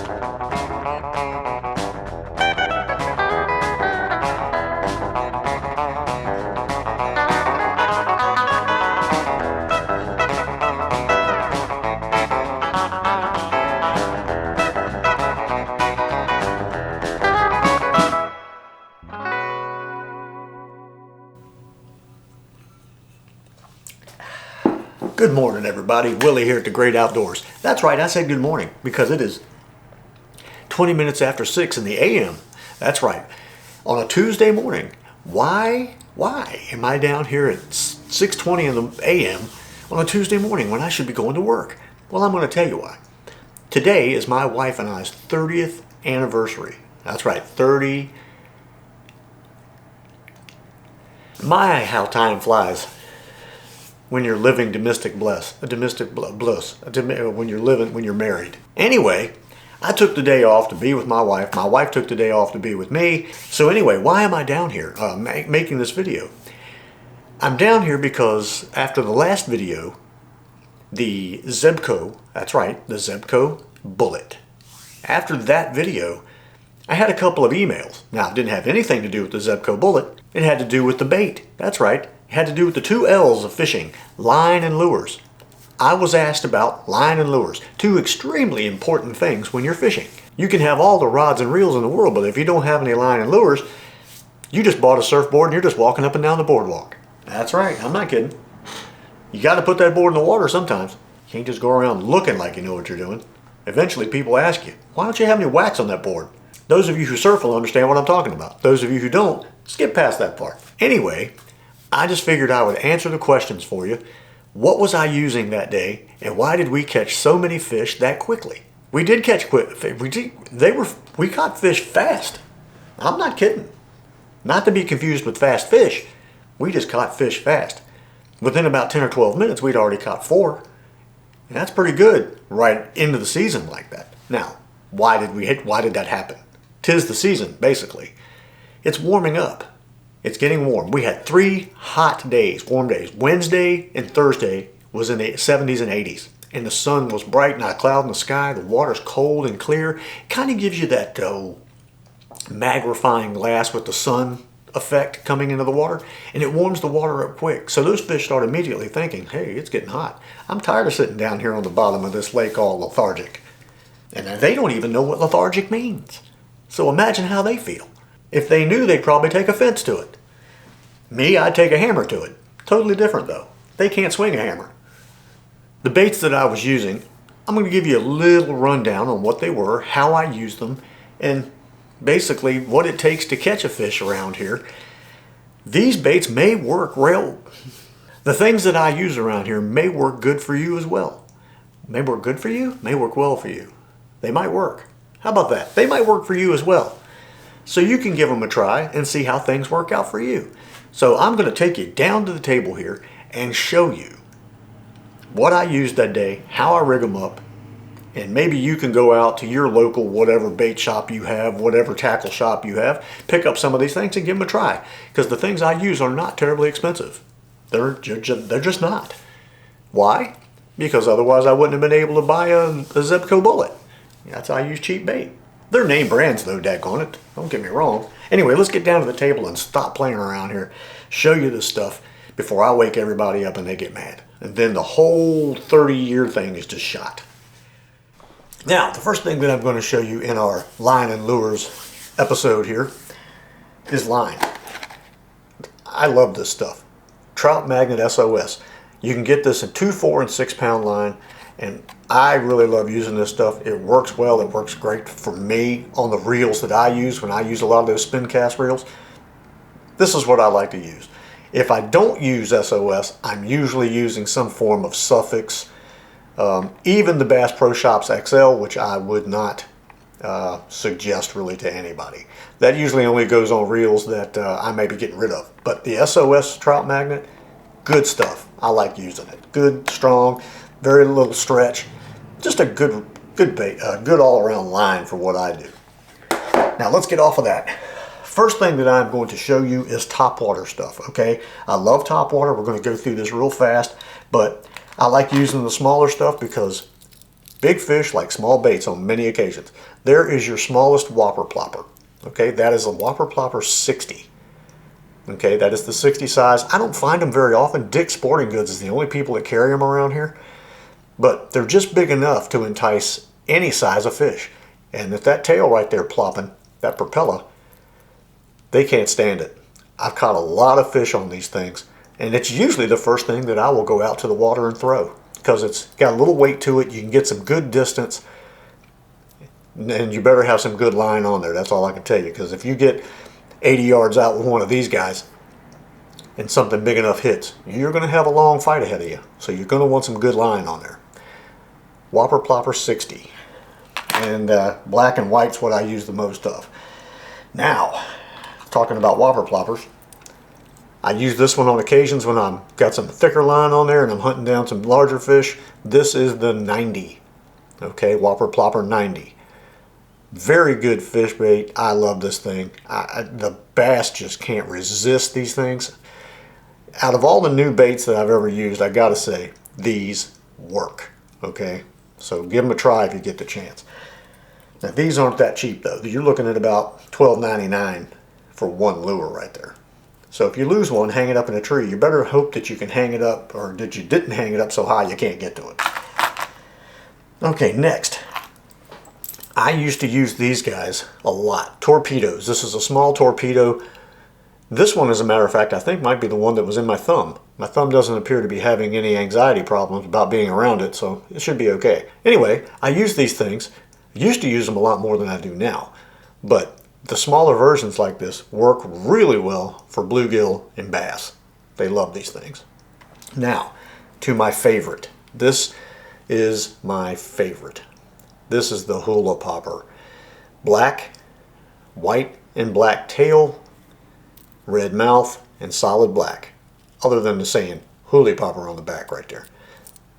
Good morning, everybody. Willie here at the Great Outdoors. That's right, I said good morning because it is 20 minutes after 6 in the a.m. That's right, on a Tuesday morning. Why am I down here at 6:20 in the a.m. on a Tuesday morning when I should be going to work? Well, I'm going to tell you why. Today is my wife and I's 30th anniversary. That's right, 30. My, how time flies when you're living when you're married. Anyway, I took the day off to be with my wife. My wife took the day off to be with me. So anyway, why am I down here making this video? I'm down here because after the last video, the Zebco, that's right, the Zebco Bullet. After that video, I had a couple of emails. Now, it didn't have anything to do with the Zebco Bullet. It had to do with the bait. That's right. It had to do with the two L's of fishing, line and lures. I was asked about line and lures, two extremely important things when you're fishing. You can have all the rods and reels in the world, but if you don't have any line and lures, you just bought a surfboard and you're just walking up and down the boardwalk. That's right, I'm not kidding. You got to put that board in the water sometimes. You can't just go around looking like you know what you're doing. Eventually people ask you, why don't you have any wax on that board? Those of you who surf will understand what I'm talking about. Those of you who don't, skip past that part. Anyway, I just figured I would answer the questions for you. What was I using that day, and why did we catch so many fish that quickly? We did catch we caught fish fast. I'm not kidding. Not to be confused with fast fish. We just caught fish fast. Within about 10 or 12 minutes, we'd already caught 4. And that's pretty good right into the season like that. Now, why did that happen? 'Tis the season, basically. It's warming up. It's getting warm. We had 3 hot days, warm days. Wednesday and Thursday was in the 70s and 80s. And the sun was bright, not a cloud in the sky. The water's cold and clear. It kind of gives you that magnifying glass with the sun effect coming into the water. And it warms the water up quick. So those fish start immediately thinking, hey, it's getting hot. I'm tired of sitting down here on the bottom of this lake all lethargic. And they don't even know what lethargic means. So imagine how they feel. If they knew, they'd probably take offense to it. Me, I'd take a hammer to it. Totally different though. They can't swing a hammer. The baits that I was using, I'm going to give you a little rundown on what they were, how I used them, and basically what it takes to catch a fish around here. These baits may work well. The things that I use around here may work good for you as well. May work good for you, may work well for you. They might work. How about that? They might work for you as well. So you can give them a try and see how things work out for you. So I'm going to take you down to the table here and show you what I used that day, how I rig them up, and maybe you can go out to your local whatever bait shop you have, whatever tackle shop you have, pick up some of these things and give them a try. Because the things I use are not terribly expensive. They're just not. Why? Because otherwise I wouldn't have been able to buy a Zebco Bullet. That's how I use cheap bait. They're name brands though, daggone it. Don't get me wrong. Anyway, let's get down to the table and stop playing around here. Show you this stuff before I wake everybody up and they get mad. And then the whole 30-year thing is just shot. Now, the first thing that I'm going to show you in our line and lures episode here is line. I love this stuff. Trout Magnet SOS. You can get this in 2, 4, and 6 pound line. And I really love using this stuff. It works well. It works great for me on the reels that I use when I use a lot of those spin cast reels. This is what I like to use. If I don't use SOS, I'm usually using some form of suffix. Even the Bass Pro Shops XL, which I would not suggest really to anybody. That usually only goes on reels that I may be getting rid of. But the SOS Trout Magnet, good stuff. I like using it. Good, strong, very little stretch. Just a good bait, a good all-around line for what I do. Now let's get off of that. First thing that I'm going to show you is Topwater stuff, okay? I love Topwater. We're going to go through this real fast, but I like using the smaller stuff because big fish like small baits on many occasions. There is your smallest whopper plopper. Okay, that is a whopper plopper 60. Okay, that is the 60 size. I don't find them very often. Dick's Sporting Goods is the only people that carry them around here. But they're just big enough to entice any size of fish. And if that tail right there plopping, that propeller, they can't stand it. I've caught a lot of fish on these things, and it's usually the first thing that I will go out to the water and throw, because it's got a little weight to it. You can get some good distance, and you better have some good line on there. That's all I can tell you, because if you get 80 yards out with one of these guys and something big enough hits, you're going to have a long fight ahead of you. So you're going to want some good line on there. Whopper Plopper 60. And black and white's what I use the most of. Now, talking about Whopper Ploppers, I use this one on occasions when I've got some thicker line on there and I'm hunting down some larger fish. This is the 90. Okay, Whopper Plopper 90. Very good fish bait. I love this thing. The bass just can't resist these things. Out of all the new baits that I've ever used, I gotta say, these work. Okay, so give them a try if you get the chance. Now these aren't that cheap though. You're looking at about $12.99 for one lure right there. So if you lose one, hang it up in a tree. You better hope that you can hang it up, or that you didn't hang it up so high you can't get to it. Okay, next. I used to use these guys a lot. Torpedoes. This is a small torpedo. This one, as a matter of fact, I think might be the one that was in my thumb. My thumb doesn't appear to be having any anxiety problems about being around it, so it should be okay. Anyway, I use these things. I used to use them a lot more than I do now. But the smaller versions like this work really well for bluegill and bass. They love these things. Now, to my favorite. This is my favorite. This is the Hula Popper. Black, white and black tail, red mouth, and solid black. Other than the saying Hula Popper on the back right there.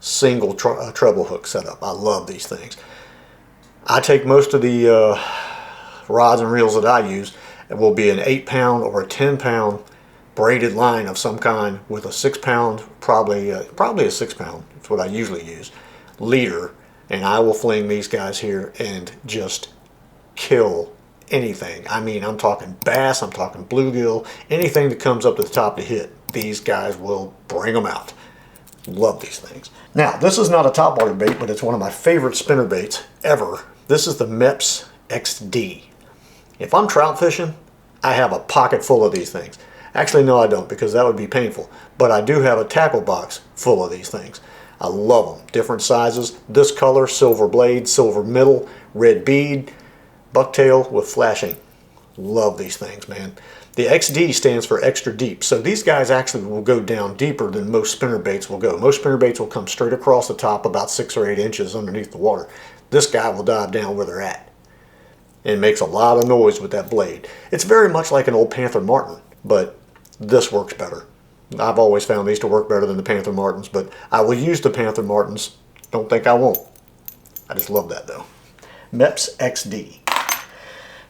Single treble hook setup. I love these things. I take most of the rods and reels that I use. It will be an 8-pound or a 10-pound braided line of some kind with a 6-pound, probably a 6-pound. That's what I usually use. Leader. And I will fling these guys here and just kill anything. I mean, I'm talking bass, I'm talking bluegill, anything that comes up to the top to hit, these guys will bring them out. Love these things. Now, this is not a topwater bait, but it's one of my favorite spinner baits ever. This is the Mepps XD. If I'm trout fishing, I have a pocket full of these things. Actually, no, I don't, because that would be painful. But I do have a tackle box full of these things. I love them. Different sizes. This color, silver blade, silver middle, red bead, bucktail with flashing. Love these things, man. The XD stands for extra deep. So these guys actually will go down deeper than most spinner baits will go. Most spinner baits will come straight across the top about 6 or 8 inches underneath the water. This guy will dive down where they're at. And makes a lot of noise with that blade. It's very much like an old Panther Martin, but this works better. I've always found these to work better than the Panther Martins, but I will use the Panther Martins. Don't think I won't. I just love that though. Mepps XD.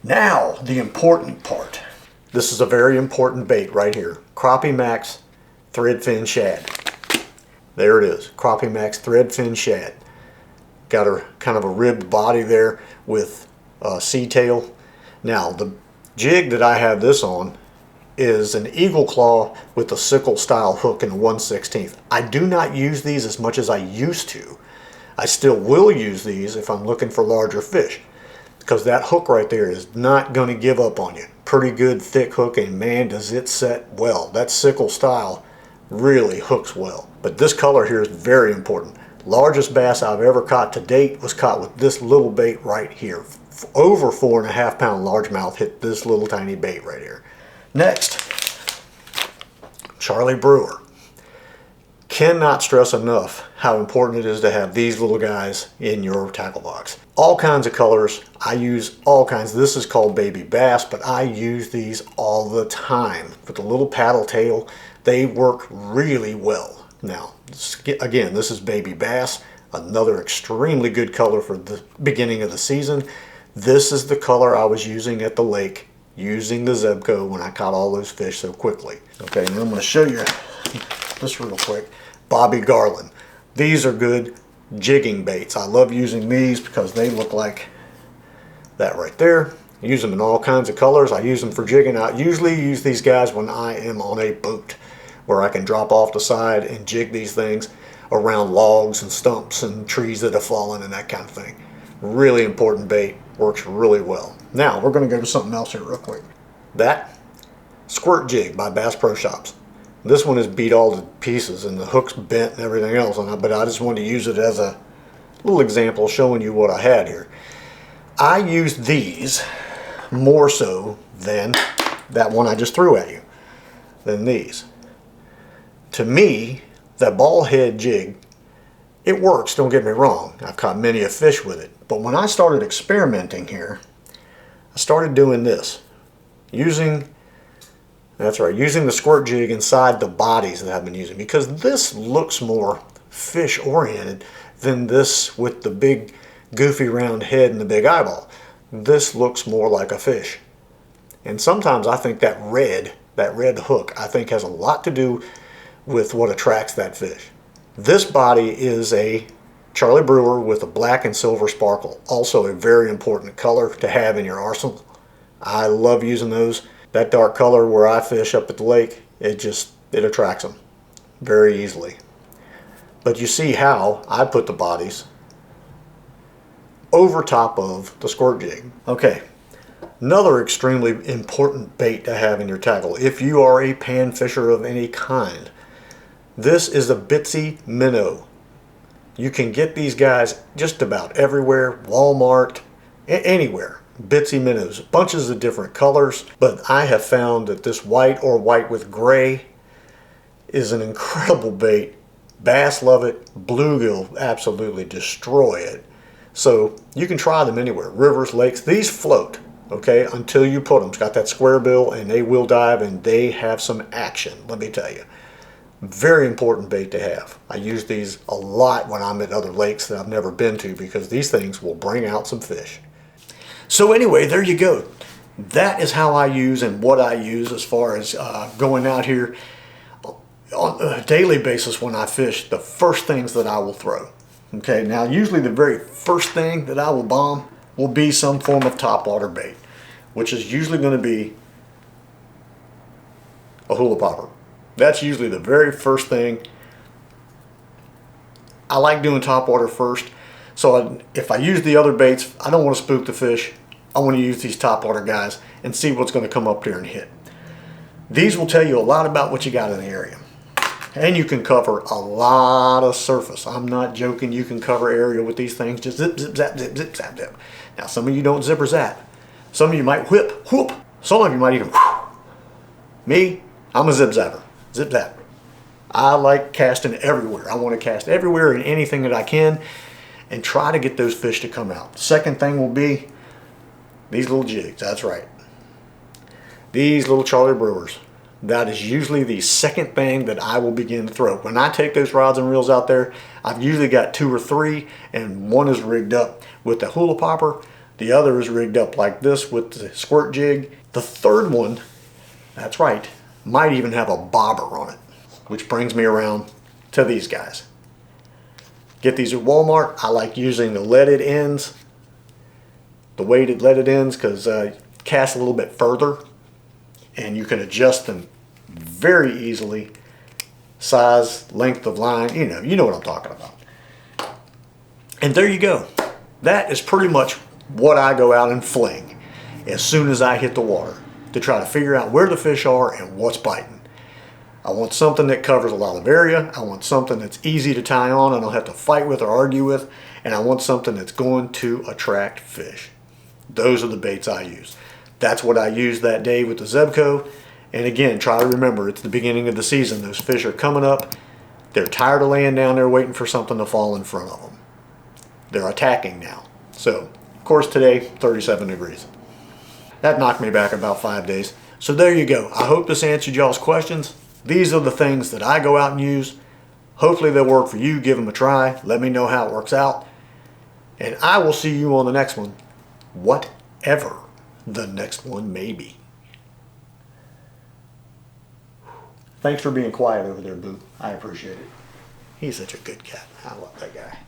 Now, the important part. This is a very important bait right here. Crappie Max Threadfin Shad. There it is. Crappie Max Threadfin Shad. Got a kind of a ribbed body there with a sea tail. Now, the jig that I have this on is an eagle claw with a sickle style hook and a 1/16. I do not use these as much as I used to. I still will use these if I'm looking for larger fish, because that hook right there is not going to give up on you. Pretty good thick hook, and man, does it set well. That sickle style really hooks well. But this color here is very important. Largest bass I've ever caught to date was caught with this little bait right here. Over 4.5-pound largemouth hit this little tiny bait right here. Next, Charlie Brewer. Cannot stress enough how important it is to have these little guys in your tackle box. All kinds of colors. I use all kinds. This is called baby bass, but I use these all the time. With the little paddle tail, they work really well. Now, again, this is baby bass, another extremely good color for the beginning of the season. This is the color I was using at the lake using the Zebco when I caught all those fish so quickly. Okay, and I'm going to show you this real quick. Bobby Garland. These are good. jigging baits. I love using these because they look like that right there. I use them in all kinds of colors. I use them for jigging. I usually use these guys when I am on a boat where I can drop off the side and jig these things around logs and stumps and trees that have fallen and that kind of thing. Really important bait. Works really well. Now we're going to go to something else here real quick. That Squirt Jig by Bass Pro Shops. This one is beat all to pieces and the hook's bent and everything else on it, but I just wanted to use it as a little example showing you what I had here. I used these more so than that one I just threw at you, than these. To me, that ball head jig, it works, don't get me wrong. I've caught many a fish with it. But when I started experimenting here, I started doing this. Using the squirt jig inside the bodies that I've been using, because this looks more fish oriented than this with the big goofy round head and the big eyeball. This looks more like a fish. And sometimes I think that red hook, I think has a lot to do with what attracts that fish. This body is a Charlie Brewer with a black and silver sparkle. Also a very important color to have in your arsenal. I love using those. That dark color where I fish up at the lake, it attracts them very easily. But you see how I put the bodies over top of the squirt jig. Okay, another extremely important bait to have in your tackle if you are a pan fisher of any kind. This is a Bitsy minnow. You can get these guys just about everywhere, Walmart, anywhere. Bitsy minnows, bunches of different colors, but I have found that this white or white with gray is an incredible bait. Bass love it, bluegill absolutely destroy it. So you can try them anywhere, rivers, lakes. These float, okay, until you put them. It's got that square bill and they will dive and they have some action, let me tell you. Very important bait to have. I use these a lot when I'm at other lakes that I've never been to because these things will bring out some fish. So anyway, there you go. That is how I use and what I use as far as going out here on a daily basis when I fish, the first things that I will throw. Okay, now usually the very first thing that I will bomb will be some form of topwater bait, which is usually going to be a hula popper. That's usually the very first thing. I like doing topwater first. So if I use the other baits, I don't want to spook the fish. I want to use these topwater guys and see what's going to come up here and hit. These will tell you a lot about what you got in the area. And you can cover a lot of surface. I'm not joking. You can cover area with these things. Just zip, zip, zap, zip, zip, zap, zip. Now some of you don't zip or zap. Some of you might whip, whoop. Some of you might even whoop. Me, I'm a zip zapper. Zip zap. I like casting everywhere. I want to cast everywhere and anything that I can and try to get those fish to come out. Second thing will be these little jigs. That's right. These little Charlie Brewers. That is usually the second thing that I will begin to throw. When I take those rods and reels out there, I've usually got 2 or 3 and one is rigged up with the hula popper. The other is rigged up like this with the squirt jig. The third one, that's right, might even have a bobber on it, which brings me around to these guys. Get these at Walmart. I like using the leaded ends, the weighted leaded ends, because cast a little bit further and you can adjust them very easily. Size, length of line, you know what I'm talking about. And there you go. That is pretty much what I go out and fling as soon as I hit the water to try to figure out where the fish are and what's biting. I want something that covers a lot of area. I want something that's easy to tie on and I don't have to fight with or argue with. And I want something that's going to attract fish. Those are the baits I use. That's what I used that day with the Zebco. And again, try to remember, it's the beginning of the season. Those fish are coming up. They're tired of laying down there waiting for something to fall in front of them. They're attacking now. So, of course, today, 37 degrees. That knocked me back about 5 days. So there you go. I hope this answered y'all's questions. These are the things that I go out and use. Hopefully they'll work for you. Give them a try. Let me know how it works out. And I will see you on the next one. Whatever the next one may be. Thanks for being quiet over there, Boo. I appreciate it. He's such a good cat. I love that guy.